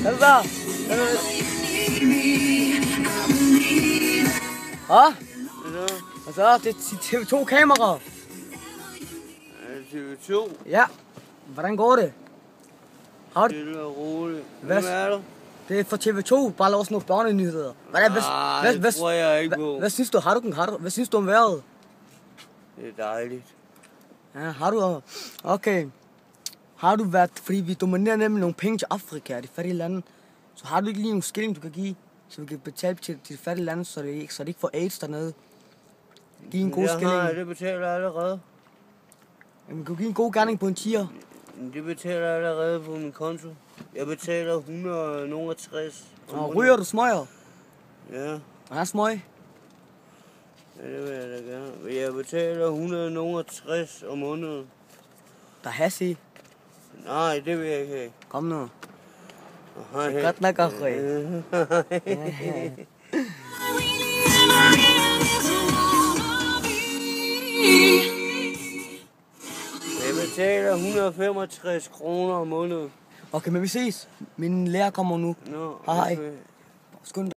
Hvad så? Hvad? Hvad så? Det er TV2-kamera. TV2? Ja. Hvordan går det? Har du? Stille og roligt. Hvad Hvem er du? Det er for TV2. Bare lov sådan nogle børnenyheder. Det tror jeg ikke på. Hvad synes du? Hvad synes du om vejret? Det er dejligt. Ja, har du? Okay. Har du været, fordi vi dominerer nemlig nogle penge til Afrika, de fattige lande. Så har du ikke lige nogle skilling, du kan give, så vi kan betale til de fattige lande, så de ikke får AIDS dernede? Giv en god skilling. Det betaler jeg allerede. Jamen, kan du give en god gerning på en tier? Det betaler jeg allerede på min konto. Jeg betaler 160. Og ryger du smøger? Ja. Hvad er smøg? Ja, det vil jeg da gerne. Jeg betaler 160 om måneden. Der er has i. Nej, det vil jeg ikke have. Kom nu. Hej. Det er godt nok at Jeg betaler 165 kroner om måneden. Okay, men vi ses. Min lærer kommer nu. Nå, Hej. okay. Skønt.